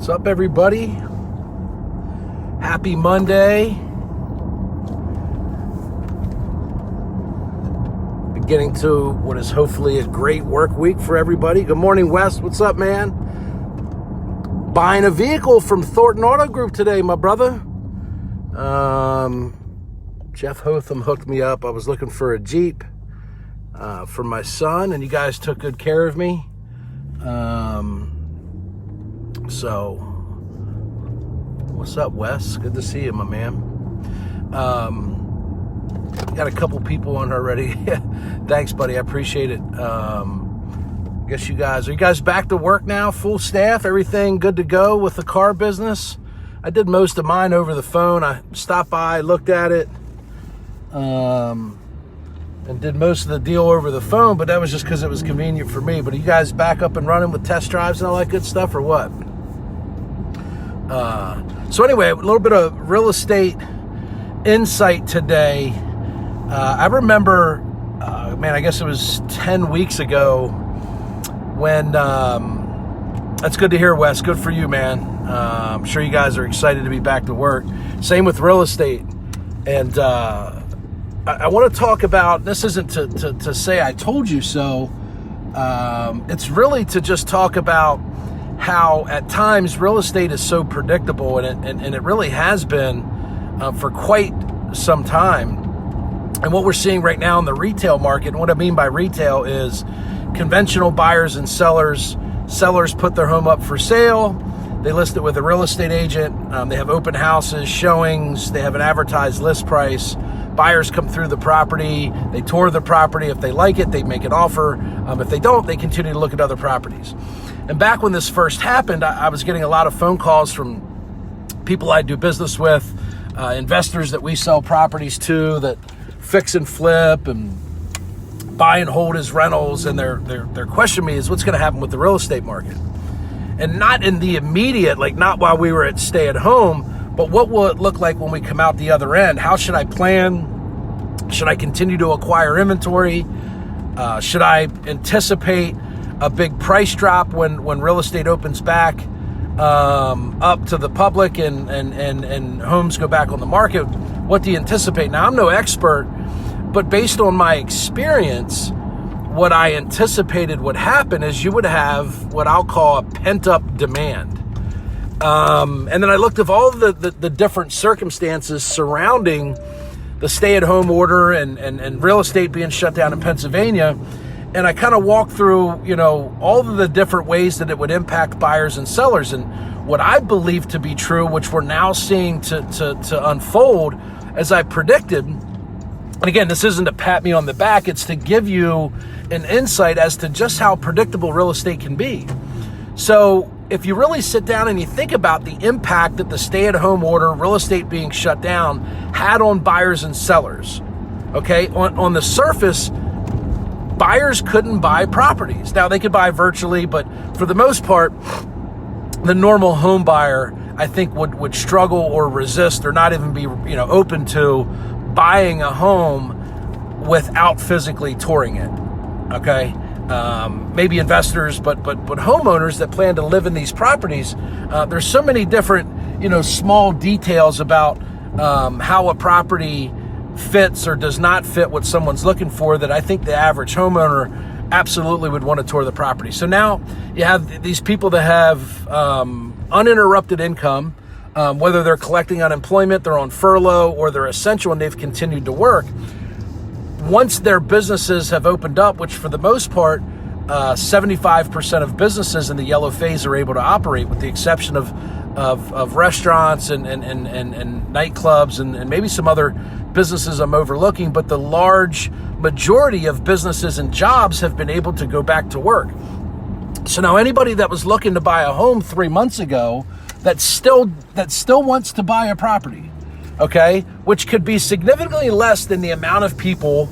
What's up, everybody? Happy Monday. Beginning to what is hopefully a great work week for everybody. Good morning, Wes. What's up, man? Buying a vehicle from Thornton Auto Group today, my brother. Jeff Hotham hooked me up. I was looking for a Jeep for my son, and you guys took good care of me. So, what's up, Wes? Good to see you, my man. Got a couple people on already. Thanks, buddy. I appreciate it. Guess are you guys back to work now? Full staff? Everything good to go with the car business? I did most of mine over the phone. I stopped by, looked at it, and did most of the deal over the phone, but that was just because it was convenient for me. But are you guys back up and running with test drives and all that good stuff, or what? So anyway, a little bit of real estate insight today. I remember, I guess it was 10 weeks ago when, that's good to hear, Wes. Good for you, man. I'm sure you guys are excited to be back to work. Same with real estate. And I want to talk about, this isn't to say I told you so. It's really to just talk about how at times real estate is so predictable, and it really has been for quite some time. And what we're seeing right now in the retail market, and what I mean by retail is conventional buyers and sellers. Sellers put their home up for sale. They list it with a real estate agent. They have open houses, showings. They have an advertised list price. Buyers come through the property. They tour the property. If they like it, they make an offer. If they don't, they continue to look at other properties. And back when this first happened, I was getting a lot of phone calls from people I do business with, investors that we sell properties to that fix and flip and buy and hold as rentals. And their question to me is, what's going to happen with the real estate market? And not in the immediate, like not while we were at stay at home, but what will it look like when we come out the other end? How should I plan? Should I continue to acquire inventory? Should I anticipate a big price drop when real estate opens back up to the public and homes go back on the market? What do you anticipate? Now, I'm no expert, but based on my experience, what I anticipated would happen is you would have what I'll call a pent-up demand. And then I looked at all of the different circumstances surrounding the stay-at-home order and real estate being shut down in Pennsylvania. And I kind of walked through, all of the different ways that it would impact buyers and sellers. And what I believe to be true, which we're now seeing to unfold as I predicted. And again, this isn't to pat me on the back. It's to give you an insight as to just how predictable real estate can be. So if you really sit down and you think about the impact that the stay-at-home order, real estate being shut down, had on buyers and sellers, okay? On the surface, buyers couldn't buy properties. Now, they could buy virtually, but for the most part, the normal home buyer, I think, would struggle or resist or not even be, open to buying a home without physically touring it, okay? Maybe investors, but homeowners that plan to live in these properties, there's so many different, small details about how a property fits or does not fit what someone's looking for that I think the average homeowner absolutely would want to tour the property. So now you have these people that have uninterrupted income, whether they're collecting unemployment, they're on furlough, or they're essential and they've continued to work. Once their businesses have opened up, which for the most part, 75% of businesses in the yellow phase are able to operate, with the exception of restaurants and nightclubs and maybe some other businesses I'm overlooking, but the large majority of businesses and jobs have been able to go back to work. So now anybody that was looking to buy a home 3 months ago that still wants to buy a property, okay, which could be significantly less than the amount of people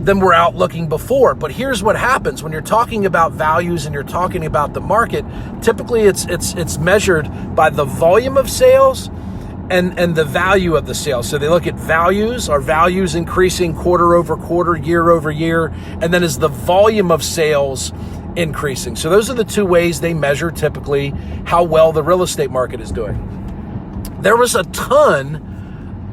than were out looking before. But here's what happens when you're talking about values and you're talking about the market. Typically it's measured by the volume of sales and the value of the sale. So they look at values. Are values increasing quarter over quarter, year over year? And then is the volume of sales increasing. So those are the two ways they measure typically how well the real estate market is doing. There was a ton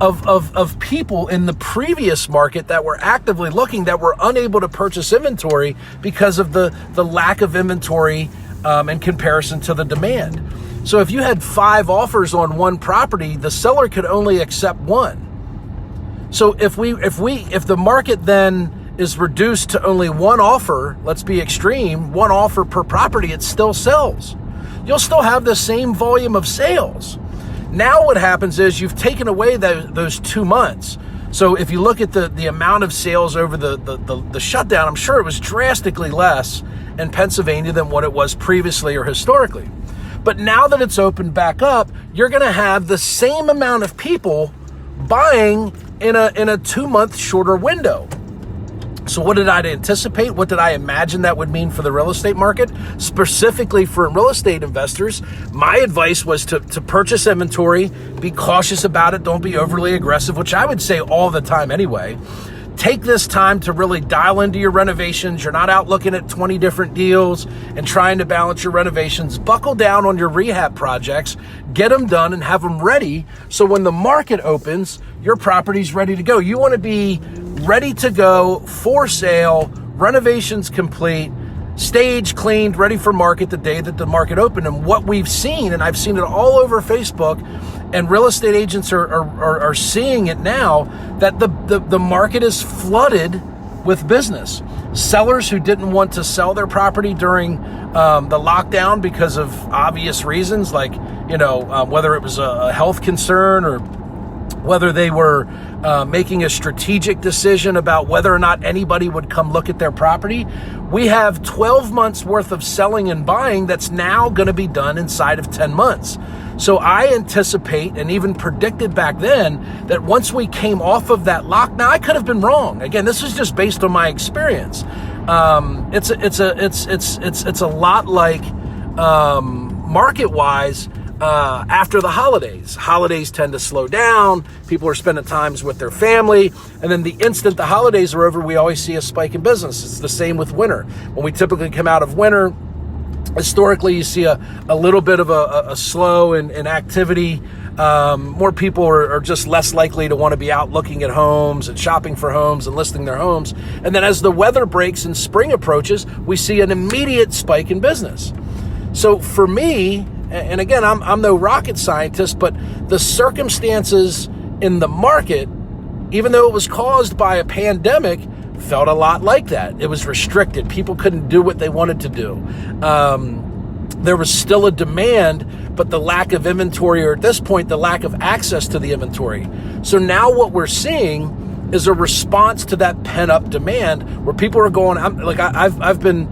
of people in the previous market that were actively looking that were unable to purchase inventory because of the lack of inventory in comparison to the demand. So if you had 5 offers on one property, the seller could only accept one. So if the market then is reduced to only one offer, let's be extreme, one offer per property, it still sells. You'll still have the same volume of sales. Now what happens is you've taken away those 2 months. So if you look at the amount of sales over the shutdown, I'm sure it was drastically less in Pennsylvania than what it was previously or historically. But now that it's opened back up, you're going to have the same amount of people buying in a 2-month shorter window. So what did I anticipate? What did I imagine that would mean for the real estate market? Specifically for real estate investors, my advice was to purchase inventory, be cautious about it, don't be overly aggressive, which I would say all the time anyway. Take this time to really dial into your renovations. You're not out looking at 20 different deals and trying to balance your renovations. Buckle down on your rehab projects, get them done and have them ready so when the market opens, your property's ready to go. You want to be ready to go, for sale, renovations complete, stage cleaned, ready for market the day that the market opened. And what we've seen, and I've seen it all over Facebook, and real estate agents are seeing it now, that the market is flooded with business. Sellers who didn't want to sell their property during the lockdown because of obvious reasons, like whether it was a health concern or whether they were making a strategic decision about whether or not anybody would come look at their property. We have 12 months worth of selling and buying that's now going to be done inside of 10 months. So I anticipate and even predicted back then that once we came off of that lock, now I could have been wrong. Again, this is just based on my experience. It's a lot like market-wise. After the holidays. Holidays tend to slow down. People are spending times with their family. And then the instant the holidays are over, we always see a spike in business. It's the same with winter. When we typically come out of winter, historically, you see a little bit of a slow in activity. More people are just less likely to want to be out looking at homes and shopping for homes and listing their homes. And then as the weather breaks and spring approaches, we see an immediate spike in business. So for me, and again, I'm no rocket scientist, but the circumstances in the market, even though it was caused by a pandemic, felt a lot like that. It was restricted. People couldn't do what they wanted to do. There was still a demand, but the lack of inventory, or at this point, the lack of access to the inventory. So now what we're seeing is a response to that pent-up demand where people are going, I've been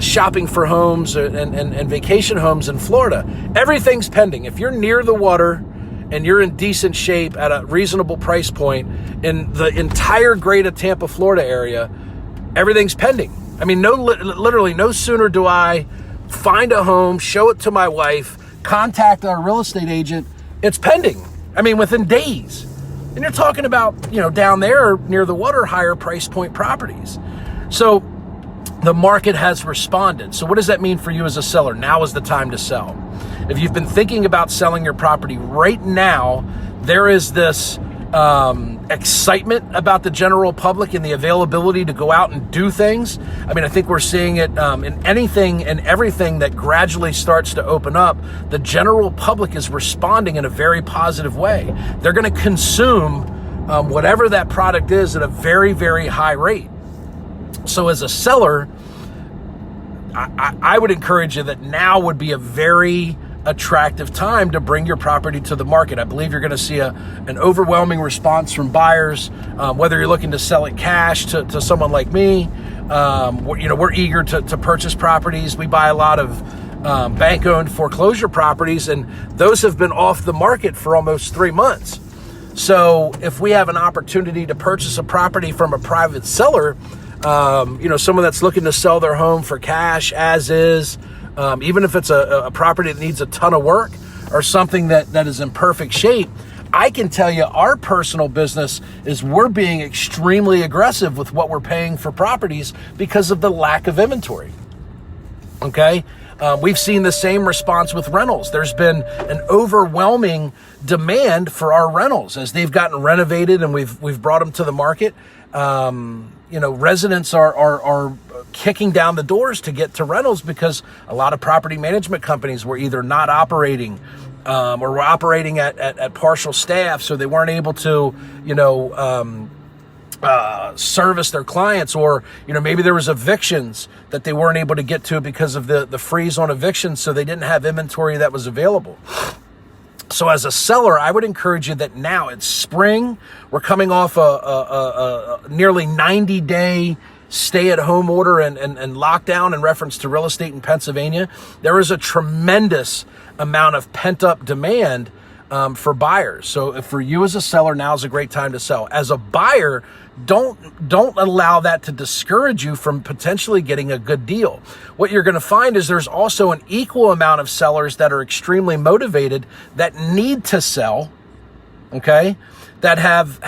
shopping for homes and vacation homes in Florida. Everything's pending. If you're near the water and you're in decent shape at a reasonable price point in the entire greater Tampa, Florida area, everything's pending. I mean, literally no sooner do I find a home, show it to my wife, contact our real estate agent, it's pending. I mean, within days. And you're talking about, down there near the water, higher price point properties. So the market has responded. So what does that mean for you as a seller? Now is the time to sell. If you've been thinking about selling your property right now, there is this excitement about the general public and the availability to go out and do things. I mean, I think we're seeing it in anything and everything that gradually starts to open up. The general public is responding in a very positive way. They're going to consume whatever that product is at a very, very high rate. So as a seller, I would encourage you that now would be a very attractive time to bring your property to the market. I believe you're going to see an overwhelming response from buyers, whether you're looking to sell it cash to someone like me. We're eager to purchase properties. We buy a lot of bank-owned foreclosure properties, and those have been off the market for almost 3 months. So if we have an opportunity to purchase a property from a private seller, someone that's looking to sell their home for cash as is, even if it's a property that needs a ton of work or something that is in perfect shape, I can tell you our personal business is we're being extremely aggressive with what we're paying for properties because of the lack of inventory. Okay. We've seen the same response with rentals. There's been an overwhelming demand for our rentals as they've gotten renovated and we've brought them to the market. Residents are kicking down the doors to get to rentals because a lot of property management companies were either not operating or were operating at partial staff, so they weren't able to, service their clients, or maybe there was evictions that they weren't able to get to because of the freeze on evictions, so they didn't have inventory that was available. So as a seller, I would encourage you that now it's spring, we're coming off a nearly 90-day stay-at-home order and lockdown in reference to real estate in Pennsylvania. There is a tremendous amount of pent-up demand for buyers. So if for you as a seller, now is a great time to sell. As a buyer, don't allow that to discourage you from potentially getting a good deal. What you're going to find is there's also an equal amount of sellers that are extremely motivated that need to sell, okay, that have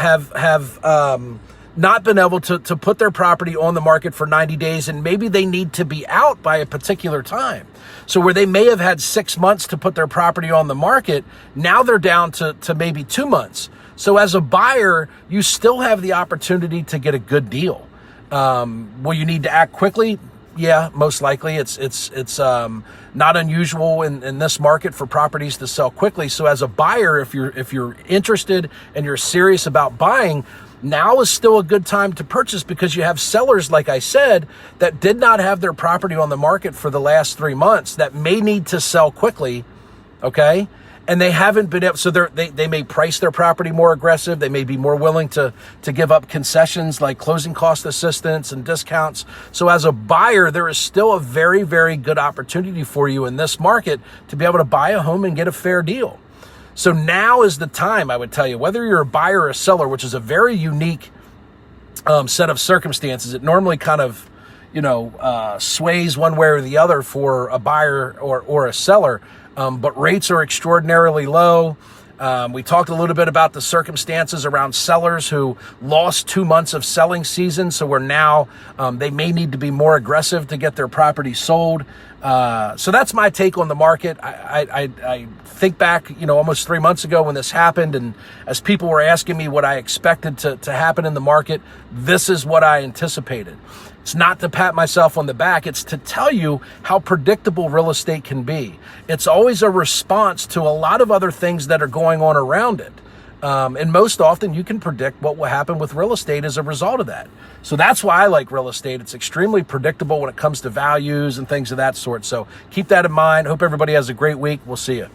not been able to put their property on the market for 90 days, and maybe they need to be out by a particular time. So where they may have had 6 months to put their property on the market, now they're down to maybe 2 months. So as a buyer, you still have the opportunity to get a good deal. Will you need to act quickly? Yeah, most likely. It's not unusual in this market for properties to sell quickly. So as a buyer, if you're interested and you're serious about buying, now is still a good time to purchase, because you have sellers, like I said, that did not have their property on the market for the last 3 months that may need to sell quickly, okay? And they haven't been able, so they may price their property more aggressive. They may be more willing to give up concessions like closing cost assistance and discounts. So as a buyer, there is still a very, very good opportunity for you in this market to be able to buy a home and get a fair deal. So now is the time, I would tell you, whether you're a buyer or a seller, which is a very unique set of circumstances. It normally kind of, sways one way or the other for a buyer or a seller. But rates are extraordinarily low. We talked a little bit about the circumstances around sellers who lost 2 months of selling season. So we're now, they may need to be more aggressive to get their property sold. So that's my take on the market. I think back, almost 3 months ago when this happened, and as people were asking me what I expected to happen in the market, this is what I anticipated. It's not to pat myself on the back. It's to tell you how predictable real estate can be. It's always a response to a lot of other things that are going on around it. And most often you can predict what will happen with real estate as a result of that. So that's why I like real estate. It's extremely predictable when it comes to values and things of that sort. So keep that in mind. Hope everybody has a great week. We'll see you.